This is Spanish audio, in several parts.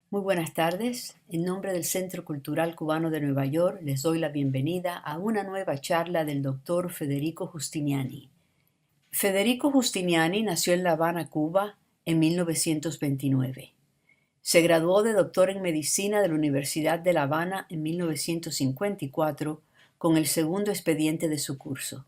Muy buenas tardes. En nombre del Centro Cultural Cubano de Nueva York, les doy la bienvenida a una nueva charla del doctor Federico Justiniani. Federico Justiniani nació en La Habana, Cuba, en 1929. Se graduó de doctor en medicina de la Universidad de La Habana en 1954 con el segundo expediente de su curso.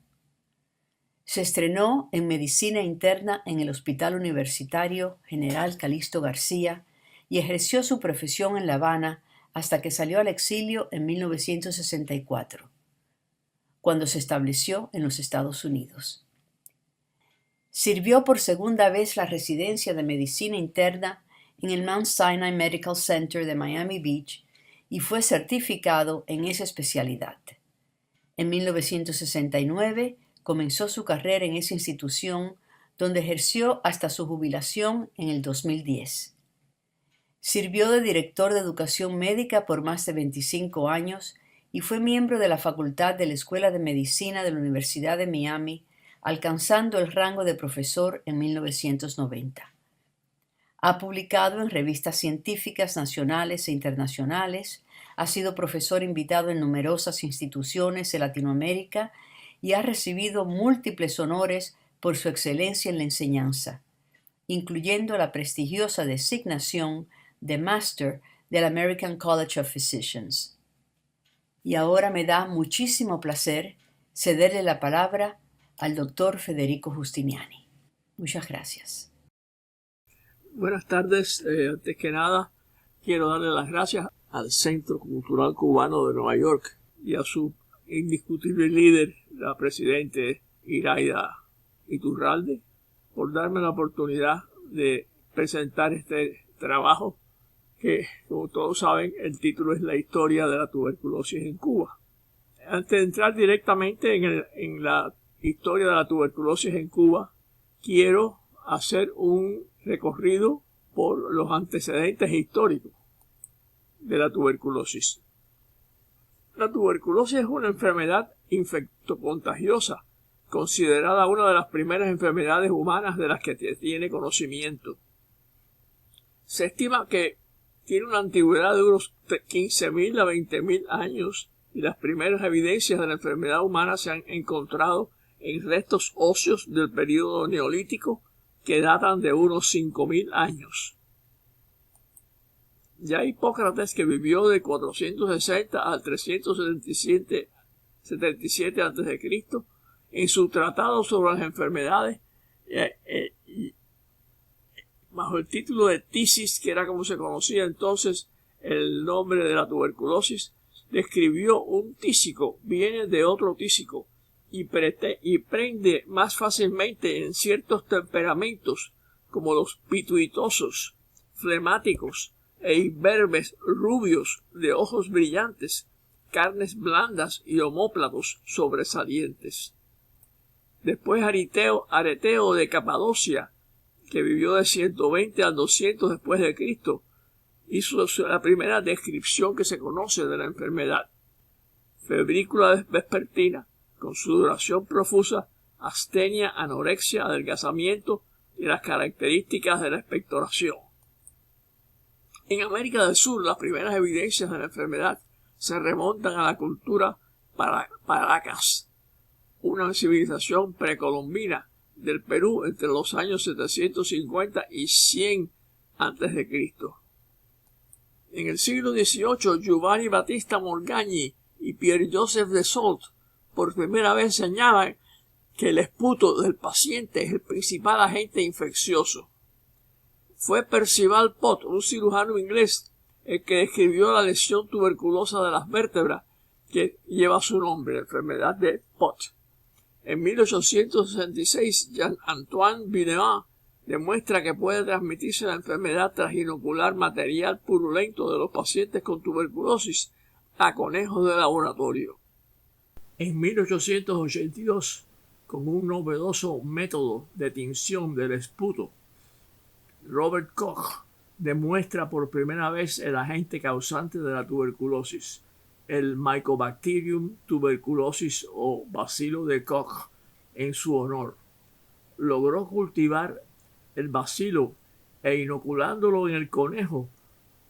Se estrenó en medicina interna en el Hospital Universitario General Calixto García y ejerció su profesión en La Habana hasta que salió al exilio en 1964, cuando se estableció en los Estados Unidos. Sirvió por segunda vez la residencia de medicina interna en el Mount Sinai Medical Center de Miami Beach y fue certificado en esa especialidad. En 1969 comenzó su carrera en esa institución, donde ejerció hasta su jubilación en el 2010. Sirvió de director de educación médica por más de 25 años y fue miembro de la facultad de la Escuela de Medicina de la Universidad de Miami, alcanzando el rango de profesor en 1990. Ha publicado en revistas científicas nacionales e internacionales, ha sido profesor invitado en numerosas instituciones de Latinoamérica y ha recibido múltiples honores por su excelencia en la enseñanza, incluyendo la prestigiosa designación de Master del American College of Physicians. Y ahora me da muchísimo placer cederle la palabra al doctor Federico Justiniani. Muchas gracias. Buenas tardes. Antes que nada, quiero darle las gracias al Centro Cultural Cubano de Nueva York y a su indiscutible líder, la presidente Iraida Iturralde, por darme la oportunidad de presentar este trabajo que, como todos saben, el título es La historia de la tuberculosis en Cuba. Antes de entrar directamente en la historia de la tuberculosis en Cuba, quiero hacer un recorrido por los antecedentes históricos de la tuberculosis. La tuberculosis es una enfermedad infectocontagiosa, considerada una de las primeras enfermedades humanas de las que tiene conocimiento. Se estima que tiene una antigüedad de unos 15.000 a 20.000 años y las primeras evidencias de la enfermedad humana se han encontrado en restos óseos del período neolítico que datan de unos 5.000 años. Ya Hipócrates, que vivió de 460 al 377 a.C., en su tratado sobre las enfermedades, bajo el título de tisis, que era como se conocía entonces el nombre de la tuberculosis, describió un tísico, viene de otro tísico, y prende más fácilmente en ciertos temperamentos como los pituitosos, flemáticos e imberbes rubios de ojos brillantes, carnes blandas y omóplatos sobresalientes. Después Areteo de Capadocia, que vivió de 120 al 200 después de Cristo, hizo la primera descripción que se conoce de la enfermedad. Febrícula vespertina, con su duración profusa, astenia, anorexia, adelgazamiento y las características de la expectoración. En América del Sur, las primeras evidencias de la enfermedad se remontan a la cultura Paracas, una civilización precolombina del Perú entre los años 750 y 100 a.C. En el siglo XVIII, Giovanni Battista Morgagni y Pierre-Joseph Dessolles por primera vez señalaban que el esputo del paciente es el principal agente infeccioso. Fue Percival Pott, un cirujano inglés, el que describió la lesión tuberculosa de las vértebras que lleva su nombre, la enfermedad de Pott. En 1866, Jean-Antoine Vineland demuestra que puede transmitirse la enfermedad tras inocular material purulento de los pacientes con tuberculosis a conejos de laboratorio. En 1882, con un novedoso método de tinción del esputo, Robert Koch demuestra por primera vez el agente causante de la tuberculosis, el Mycobacterium tuberculosis o bacilo de Koch, en su honor. Logró cultivar el bacilo e inoculándolo en el conejo,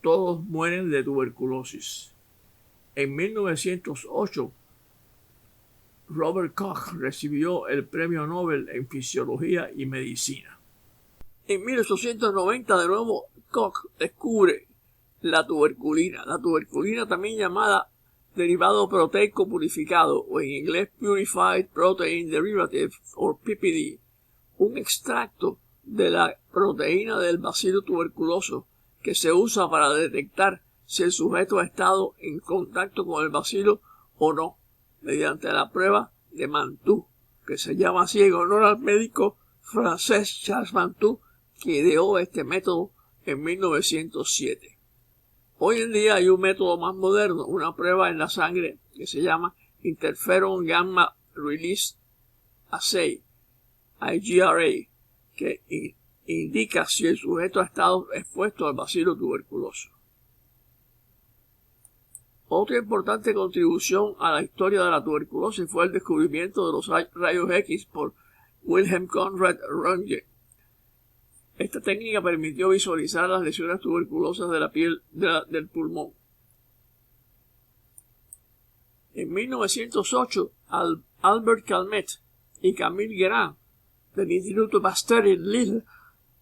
todos mueren de tuberculosis. En 1908, Robert Koch recibió el Premio Nobel en Fisiología y Medicina. En 1890, de nuevo, Koch descubre la tuberculina también llamada derivado proteico purificado, o en inglés Purified Protein Derivative, o PPD, un extracto de la proteína del bacilo tuberculoso que se usa para detectar si el sujeto ha estado en contacto con el bacilo o no, mediante la prueba de Mantoux, que se llama así en honor al médico francés Charles Mantoux, que ideó este método en 1907. Hoy en día hay un método más moderno, una prueba en la sangre que se llama Interferon Gamma Release Assay, IGRA, que indica si el sujeto ha estado expuesto al bacilo tuberculoso. Otra importante contribución a la historia de la tuberculosis fue el descubrimiento de los rayos X por Wilhelm Conrad Röntgen. Esta técnica permitió visualizar las lesiones tuberculosas de la piel del pulmón. En 1908, Albert Calmet y Camille Guérin del Instituto Pasteur en Lille,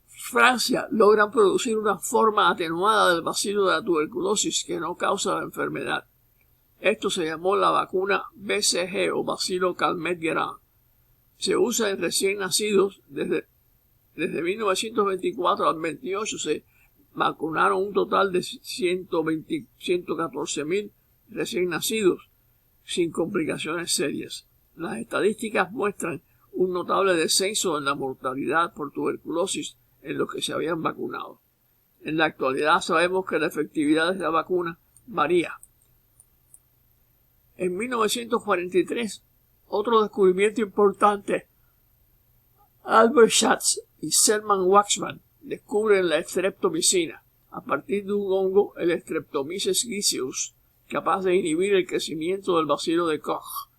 Francia, logran producir una forma atenuada del bacilo de la tuberculosis que no causa la enfermedad. Esto se llamó la vacuna BCG o bacilo Calmet-Guérin. Se usa en recién nacidos desde 1924 al 28 se vacunaron un total de 114.000 recién nacidos sin complicaciones serias. Las estadísticas muestran un notable descenso en la mortalidad por tuberculosis en los que se habían vacunado. En la actualidad sabemos que la efectividad de la vacuna varía. En 1943, otro descubrimiento importante, Albert Schatz y Selman Waksman descubren la streptomicina a partir de un hongo, el Streptomyces griseus, capaz de inhibir el crecimiento del bacilo de Koch.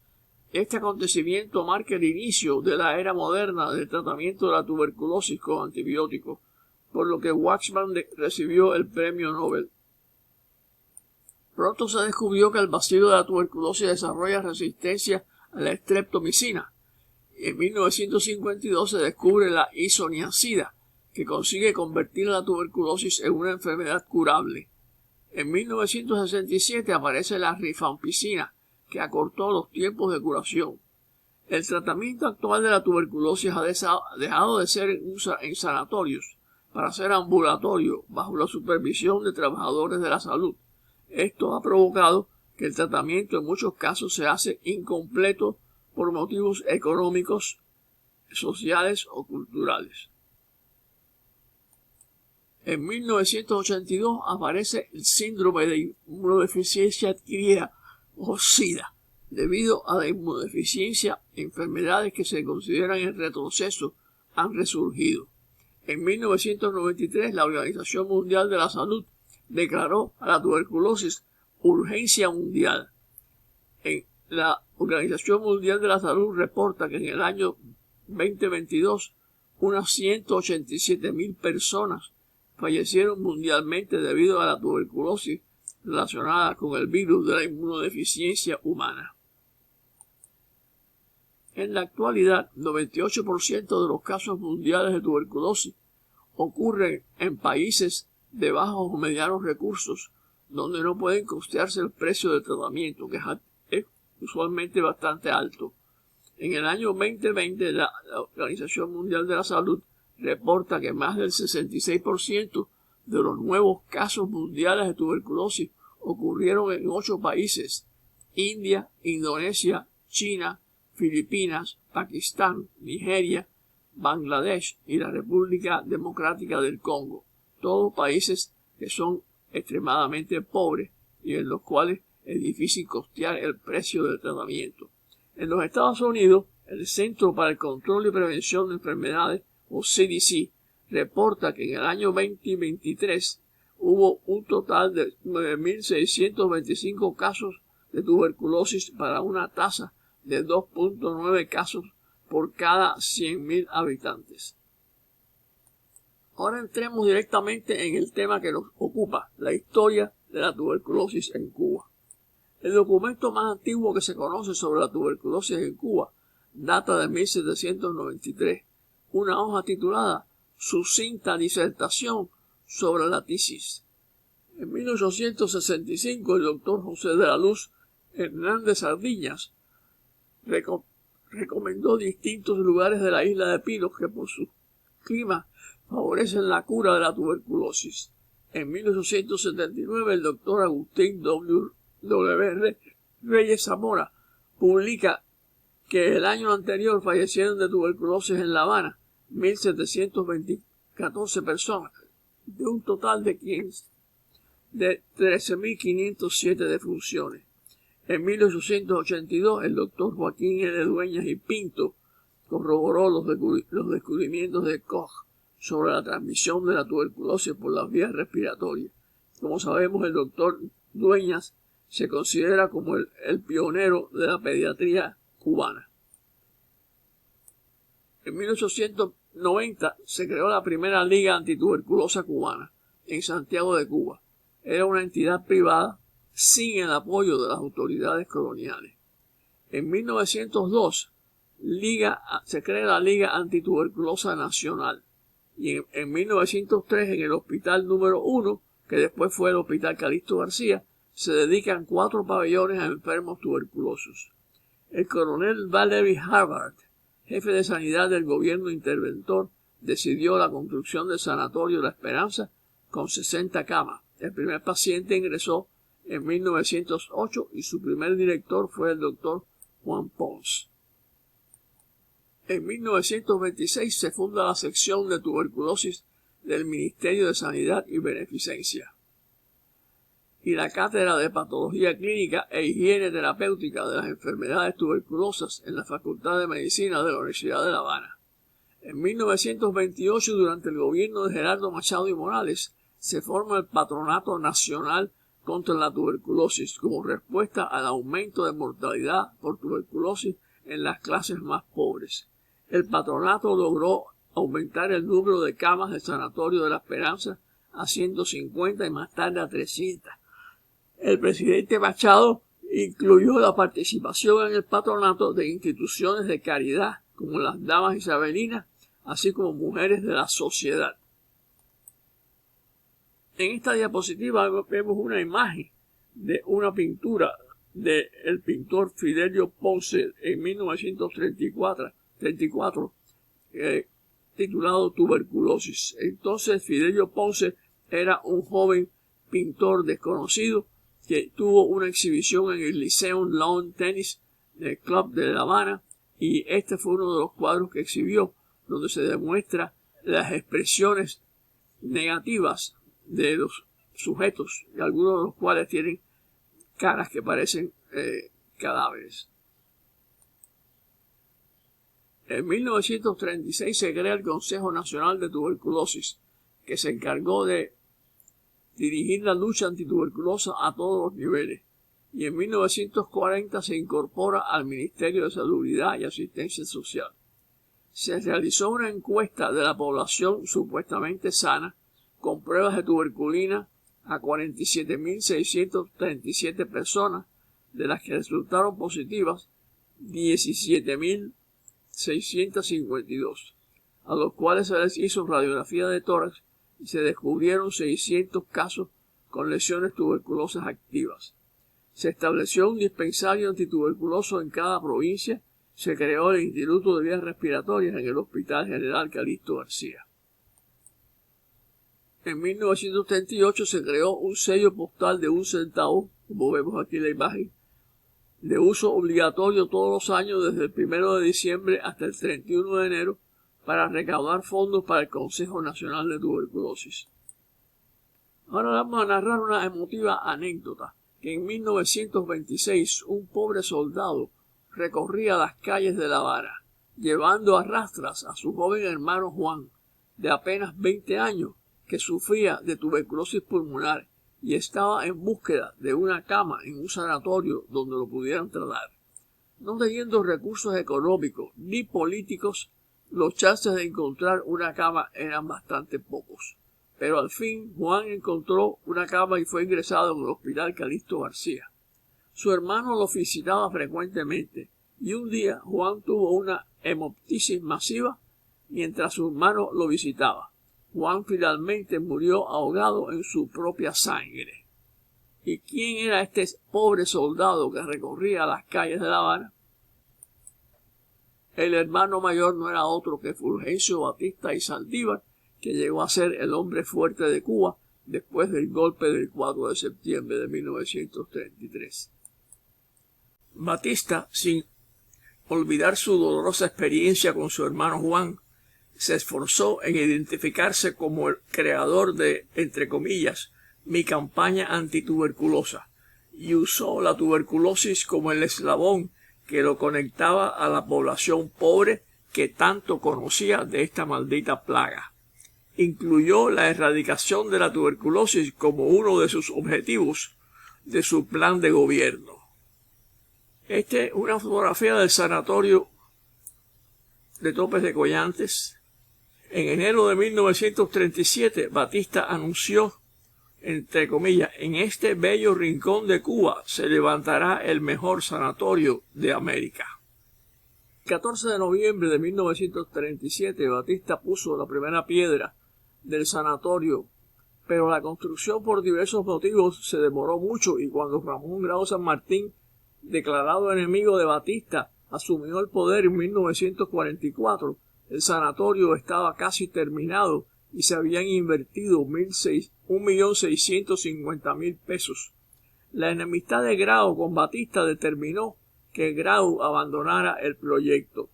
Este acontecimiento marca el inicio de la era moderna del tratamiento de la tuberculosis con antibióticos, por lo que Waksman recibió el premio Nobel. Pronto se descubrió que el bacilo de la tuberculosis desarrolla resistencia a la streptomicina. En 1952 se descubre la isoniazida, que consigue convertir la tuberculosis en una enfermedad curable. En 1967 aparece la rifampicina, que acortó los tiempos de curación. El tratamiento actual de la tuberculosis ha dejado de ser en sanatorios para ser ambulatorio bajo la supervisión de trabajadores de la salud. Esto ha provocado que el tratamiento en muchos casos se hace incompleto por motivos económicos, sociales o culturales. En 1982 aparece el síndrome de inmunodeficiencia adquirida o SIDA. Debido a la inmunodeficiencia, enfermedades que se consideran en retroceso han resurgido. En 1993, la Organización Mundial de la Salud declaró a la tuberculosis urgencia mundial. La Organización Mundial de la Salud reporta que en el año 2022 unas 187.000 personas fallecieron mundialmente debido a la tuberculosis relacionada con el virus de la inmunodeficiencia humana. En la actualidad, 98% de los casos mundiales de tuberculosis ocurren en países de bajos o medianos recursos, donde no pueden costearse el precio del tratamiento, que es usualmente bastante alto. En el año 2020, la Organización Mundial de la Salud reporta que más del 66% de los nuevos casos mundiales de tuberculosis ocurrieron en 8 países: India, Indonesia, China, Filipinas, Pakistán, Nigeria, Bangladesh y la República Democrática del Congo. Todos países que son extremadamente pobres y en los cuales es difícil costear el precio del tratamiento. En los Estados Unidos, el Centro para el Control y Prevención de Enfermedades, o CDC, reporta que en el año 2023 hubo un total de 9.625 casos de tuberculosis para una tasa de 2.9 casos por cada 100.000 habitantes. Ahora entremos directamente en el tema que nos ocupa, la historia de la tuberculosis en Cuba. El documento más antiguo que se conoce sobre la tuberculosis en Cuba data de 1793, una hoja titulada Sucinta disertación sobre la tisis. En 1865 el doctor José de la Luz Hernández Sardiñas recomendó distintos lugares de la isla de Pinos que por su clima favorecen la cura de la tuberculosis. En 1879 el doctor Agustín W. Reyes Zamora publica que el año anterior fallecieron de tuberculosis en La Habana 1.714 personas, de un total de 13.507 defunciones. En 1882 el doctor Joaquín L. Dueñas y Pinto corroboró los descubrimientos de Koch sobre la transmisión de la tuberculosis por las vías respiratorias. Como sabemos, el doctor Dueñas se considera como el pionero de la pediatría cubana. En 1890 se creó la primera Liga Antituberculosa Cubana en Santiago de Cuba. Era una entidad privada sin el apoyo de las autoridades coloniales. En 1902 se crea la Liga Antituberculosa Nacional y en 1903 en el Hospital número 1, que después fue el Hospital Calixto García, se dedican 4 pabellones a enfermos tuberculosos. El coronel Valery Harvard, jefe de sanidad del gobierno interventor, decidió la construcción del Sanatorio La Esperanza con 60 camas. El primer paciente ingresó en 1908 y su primer director fue el doctor Juan Pons. En 1926 se funda la sección de tuberculosis del Ministerio de Sanidad y Beneficencia y la Cátedra de Patología Clínica e Higiene Terapéutica de las Enfermedades Tuberculosas en la Facultad de Medicina de la Universidad de La Habana. En 1928, durante el gobierno de Gerardo Machado y Morales, se forma el Patronato Nacional contra la Tuberculosis como respuesta al aumento de mortalidad por tuberculosis en las clases más pobres. El patronato logró aumentar el número de camas del Sanatorio de la Esperanza a 150 y más tarde a 300. El presidente Machado incluyó la participación en el patronato de instituciones de caridad como las Damas Isabelinas, así como mujeres de la sociedad. En esta diapositiva vemos una imagen de una pintura del pintor Fidelio Ponce en 1934, titulado Tuberculosis. Entonces Fidelio Ponce era un joven pintor desconocido que tuvo una exhibición en el Lyceum Lawn Tennis Club de La Habana, y este fue uno de los cuadros que exhibió, donde se demuestra las expresiones negativas de los sujetos, y algunos de los cuales tienen caras que parecen cadáveres. En 1936 se crea el Consejo Nacional de Tuberculosis, que se encargó de dirigir la lucha antituberculosa a todos los niveles, y en 1940 se incorpora al Ministerio de Salubridad y Asistencia Social. Se realizó una encuesta de la población supuestamente sana con pruebas de tuberculina a 47.637 personas, de las que resultaron positivas 17.652, a los cuales se les hizo radiografía de tórax y se descubrieron 600 casos con lesiones tuberculosas activas. Se estableció un dispensario antituberculoso en cada provincia. Se creó el Instituto de Vías Respiratorias en el Hospital General Calixto García. En 1938 se creó un sello postal de 1 centavo, como vemos aquí en la imagen, de uso obligatorio todos los años desde el 1 de diciembre hasta el 31 de enero para recaudar fondos para el Consejo Nacional de Tuberculosis. Ahora vamos a narrar una emotiva anécdota, que en 1926 un pobre soldado recorría las calles de La Habana, llevando a rastras a su joven hermano Juan, de apenas 20 años, que sufría de tuberculosis pulmonar y estaba en búsqueda de una cama en un sanatorio donde lo pudieran tratar. No teniendo recursos económicos ni políticos, Los chances de encontrar una cama eran bastante pocos. Pero al fin Juan encontró una cama y fue ingresado en el Hospital Calixto García. Su hermano lo visitaba frecuentemente y un día Juan tuvo una hemoptisis masiva mientras su hermano lo visitaba. Juan finalmente murió ahogado en su propia sangre. ¿Y quién era este pobre soldado que recorría las calles de La Habana? El hermano mayor no era otro que Fulgencio Batista y Saldívar, que llegó a ser el hombre fuerte de Cuba después del golpe del 4 de septiembre de 1933. Batista, sin olvidar su dolorosa experiencia con su hermano Juan, se esforzó en identificarse como el creador de, entre comillas, mi campaña antituberculosa, y usó la tuberculosis como el eslabón que lo conectaba a la población pobre que tanto conocía de esta maldita plaga. Incluyó la erradicación de la tuberculosis como uno de sus objetivos de su plan de gobierno. Esta es una fotografía del sanatorio de Topes de Collantes. En enero de 1937, Batista anunció, entre comillas, en este bello rincón de Cuba se levantará el mejor sanatorio de América. El 14 de noviembre de 1937, Batista puso la primera piedra del sanatorio, pero la construcción por diversos motivos se demoró mucho y cuando Ramón Grau San Martín, declarado enemigo de Batista, asumió el poder en 1944, el sanatorio estaba casi terminado y se habían invertido 1.650.000 pesos. La enemistad de Grau con Batista determinó que Grau abandonara el proyecto.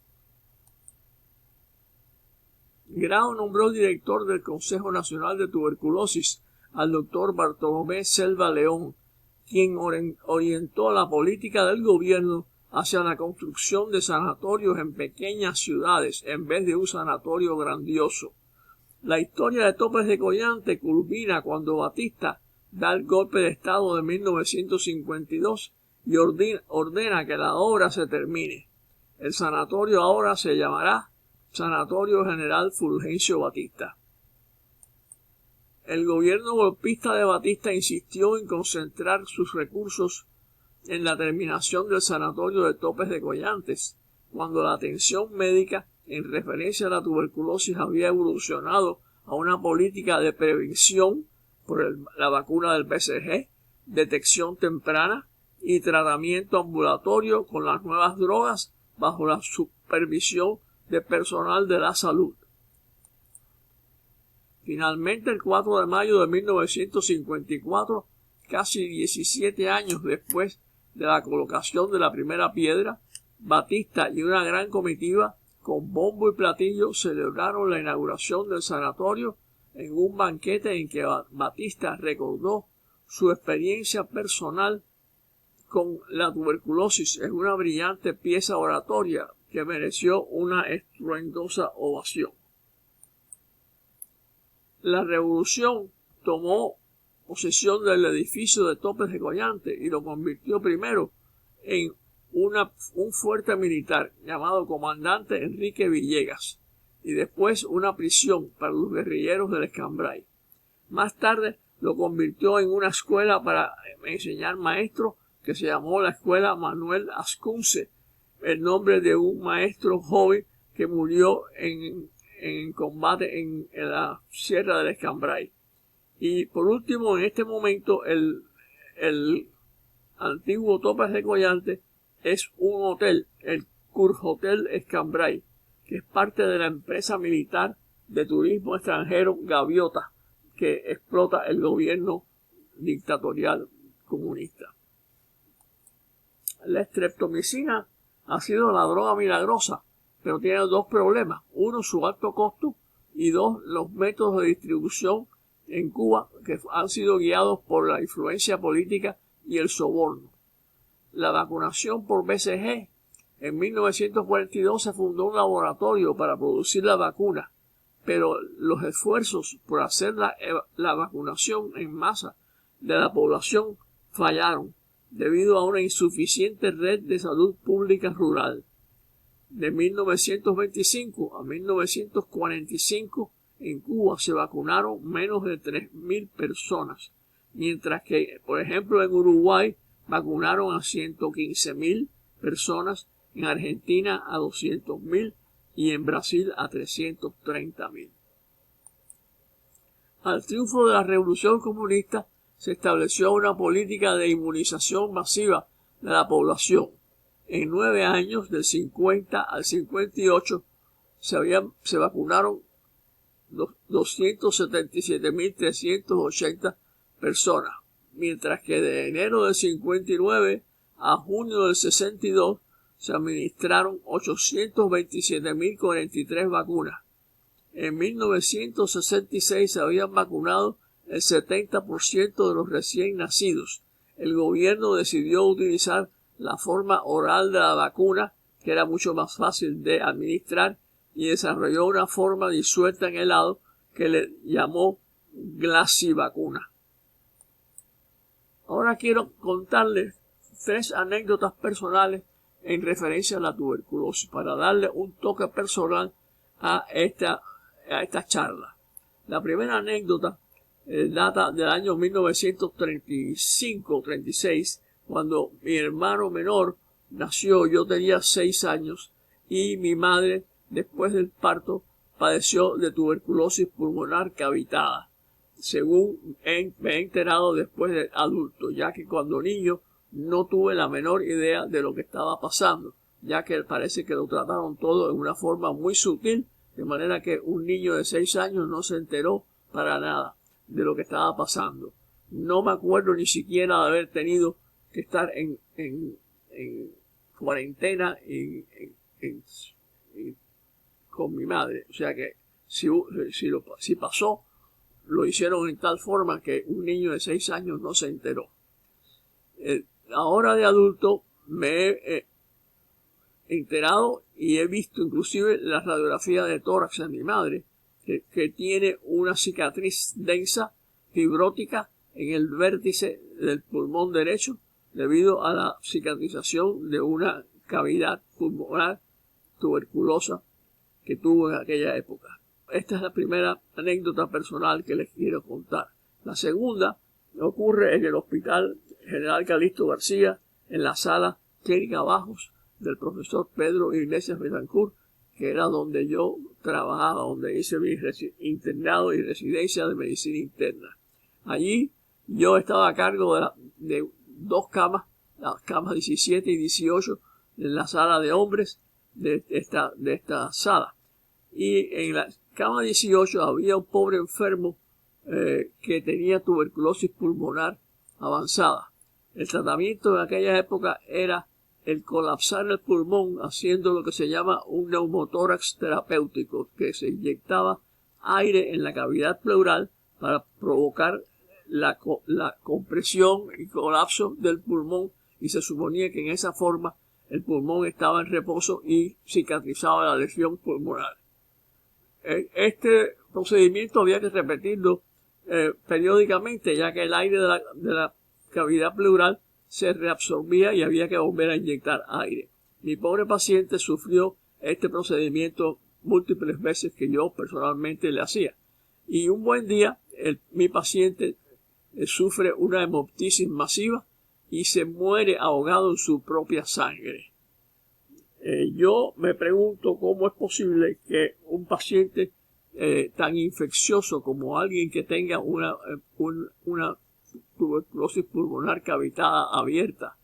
Grau nombró director del Consejo Nacional de Tuberculosis al doctor Bartolomé Selva León, quien orientó la política del gobierno hacia la construcción de sanatorios en pequeñas ciudades en vez de un sanatorio grandioso. La historia de Topes de Collantes culmina cuando Batista da el golpe de Estado de 1952 y ordena que la obra se termine. El sanatorio ahora se llamará Sanatorio General Fulgencio Batista. El gobierno golpista de Batista insistió en concentrar sus recursos en la terminación del sanatorio de Topes de Collantes, cuando la atención médica en referencia a la tuberculosis había evolucionado a una política de prevención por la vacuna del BCG, detección temprana y tratamiento ambulatorio con las nuevas drogas bajo la supervisión de personal de la salud. Finalmente, el 4 de mayo de 1954, casi 17 años después de la colocación de la primera piedra, Batista y una gran comitiva con bombo y platillo celebraron la inauguración del sanatorio en un banquete en que Batista recordó su experiencia personal con la tuberculosis en una brillante pieza oratoria que mereció una estruendosa ovación. La revolución tomó posesión del edificio de Topes de Collantes y lo convirtió primero en un fuerte militar llamado Comandante Enrique Villegas y después una prisión para los guerrilleros del Escambray. Más tarde lo convirtió en una escuela para enseñar maestros que se llamó la Escuela Manuel Ascunce, el nombre de un maestro joven que murió en combate en la Sierra del Escambray. Y por último, en este momento, el antiguo Topes de Collantes es un hotel, el Curhotel Escambray, que es parte de la empresa militar de turismo extranjero Gaviota, que explota el gobierno dictatorial comunista. La streptomicina ha sido la droga milagrosa, pero tiene dos problemas. Uno, su alto costo, y dos, los métodos de distribución en Cuba que han sido guiados por la influencia política y el soborno. La vacunación por BCG. En 1942 se fundó un laboratorio para producir la vacuna, pero los esfuerzos por hacer la vacunación en masa de la población fallaron debido a una insuficiente red de salud pública rural. de 1925 a 1945 en Cuba se vacunaron menos de 3.000 personas, mientras que, por ejemplo, en Uruguay vacunaron a 115.000 personas, en Argentina a 200.000 y en Brasil a 330.000. Al triunfo de la Revolución Comunista se estableció una política de inmunización masiva de la población. En 9 años, del 50 al 58, se vacunaron 277.380 personas, mientras que de enero del 59 a junio del 62 se administraron 827.043 vacunas. En 1966 se habían vacunado el 70% de los recién nacidos. El gobierno decidió utilizar la forma oral de la vacuna, que era mucho más fácil de administrar, y desarrolló una forma disuelta en helado que le llamó Glasivacuna. Ahora quiero contarles 3 anécdotas personales en referencia a la tuberculosis, para darle un toque personal a esta charla. La primera anécdota data del año 1935-36, cuando mi hermano menor nació. Yo tenía 6 años y mi madre, después del parto, padeció de tuberculosis pulmonar cavitada, según me he enterado después de adulto, ya que cuando niño no tuve la menor idea de lo que estaba pasando, ya que parece que lo trataron todo en una forma muy sutil, de manera que un niño de 6 años no se enteró para nada de lo que estaba pasando. No me acuerdo ni siquiera de haber tenido que estar en cuarentena con mi madre. O sea que si pasó, lo hicieron en tal forma que un niño de 6 años no se enteró. Ahora de adulto me he enterado y he visto inclusive la radiografía de tórax de mi madre, que tiene una cicatriz densa, fibrótica, en el vértice del pulmón derecho, debido a la cicatrización de una cavidad pulmonar tuberculosa que tuvo en aquella época. Esta es la primera anécdota personal que les quiero contar. La segunda ocurre en el Hospital General Calixto García, en la sala clínica Bajos del profesor Pedro Iglesias Betancourt, que era donde yo trabajaba, donde hice mi internado y residencia de medicina interna. Allí yo estaba a cargo de 2 camas, las camas 17 y 18, en la sala de hombres de esta sala. Y en la cama 18 había un pobre enfermo que tenía tuberculosis pulmonar avanzada. El tratamiento en aquella época era el colapsar el pulmón haciendo lo que se llama un neumotórax terapéutico, que se inyectaba aire en la cavidad pleural para provocar la compresión y colapso del pulmón, y se suponía que en esa forma el pulmón estaba en reposo y cicatrizaba la lesión pulmonar. Este procedimiento había que repetirlo periódicamente, ya que el aire de la cavidad pleural se reabsorbía y había que volver a inyectar aire. Mi pobre paciente sufrió este procedimiento múltiples veces que yo personalmente le hacía. Y un buen día mi paciente sufre una hemoptisis masiva y se muere ahogado en su propia sangre. Yo me pregunto cómo es posible que un paciente tan infeccioso como alguien que tenga una tuberculosis pulmonar cavitada abierta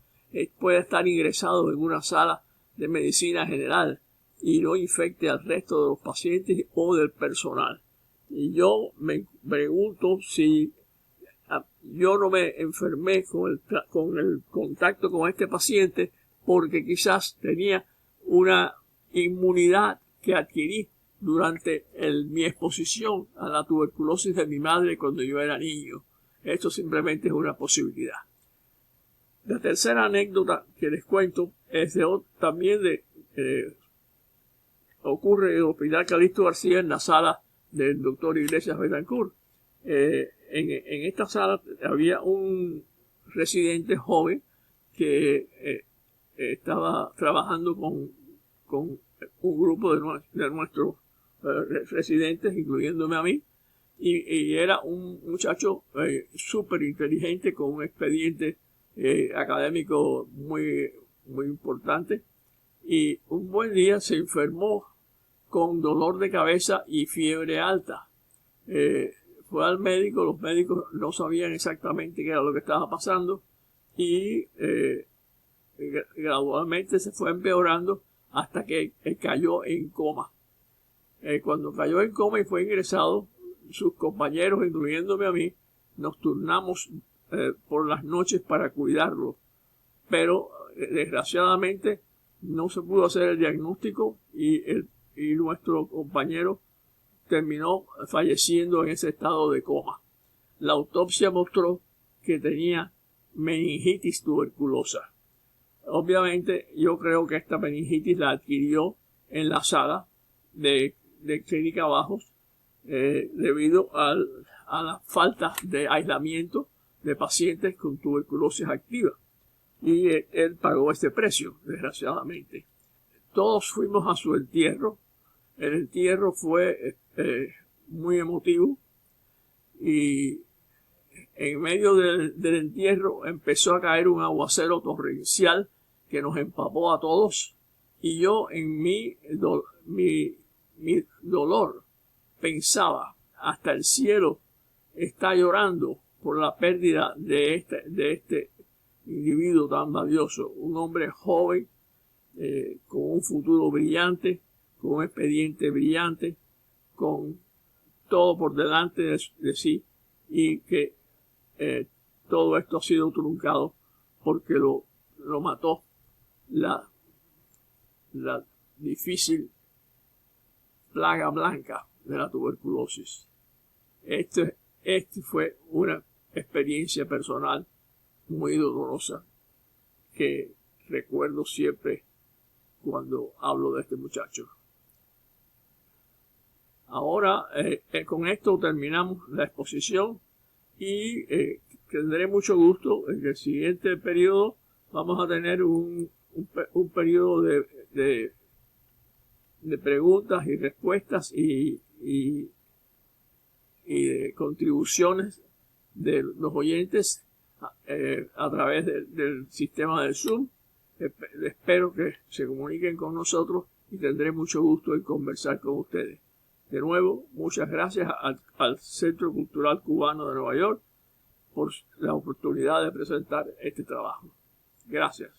pueda estar ingresado en una sala de medicina general y no infecte al resto de los pacientes o del personal. Y yo me pregunto si yo no me enfermé con el contacto con este paciente porque quizás tenía una inmunidad que adquirí durante mi exposición a la tuberculosis de mi madre cuando yo era niño. Esto simplemente es una posibilidad. La tercera anécdota que les cuento es ocurre en el Hospital Calixto García, en la sala del doctor Iglesias Betancourt. En esta sala había un residente joven que estaba trabajando con un grupo de nuestros residentes, incluyéndome a mí, y era un muchacho súper inteligente con un expediente académico muy, muy importante, y un buen día se enfermó con dolor de cabeza y fiebre alta. Fue al médico, los médicos no sabían exactamente qué era lo que estaba pasando, y gradualmente se fue empeorando hasta que cayó en coma. Cuando cayó en coma y fue ingresado, sus compañeros, incluyéndome a mí, nos turnamos por las noches para cuidarlo, pero desgraciadamente no se pudo hacer el diagnóstico y nuestro compañero terminó falleciendo en ese estado de coma. La autopsia mostró que tenía meningitis tuberculosa. Obviamente yo creo que esta meningitis la adquirió en la sala de Clínica Bajos debido a la falta de aislamiento de pacientes con tuberculosis activa. Y él pagó este precio, desgraciadamente. Todos fuimos a su entierro. El entierro fue muy emotivo, y en medio del entierro empezó a caer un aguacero torrencial que nos empapó a todos, y yo en mi dolor pensaba: hasta el cielo está llorando por la pérdida de este individuo tan valioso, un hombre joven, con un futuro brillante, con un expediente brillante, con todo por delante de sí, y que todo esto ha sido truncado porque lo mató la difícil plaga blanca de la tuberculosis. Este fue una experiencia personal muy dolorosa que recuerdo siempre cuando hablo de este muchacho. Ahora, con esto terminamos la exposición, y tendré mucho gusto en el siguiente periodo. Vamos a tener un periodo de preguntas y respuestas y de contribuciones de los oyentes a través del sistema del Zoom. Espero que se comuniquen con nosotros y tendré mucho gusto en conversar con ustedes. De nuevo, muchas gracias al Centro Cultural Cubano de Nueva York por la oportunidad de presentar este trabajo. Gracias.